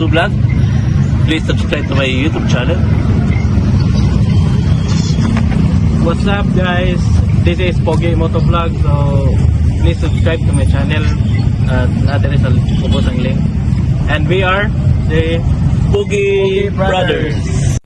Motovlog. Please subscribe to my YouTube channel. What's up guys? This is Pogi Motovlog. So please subscribe to my channel. Natin sa ubos ang link. And we are the Pogi Pogi Brothers. Brothers.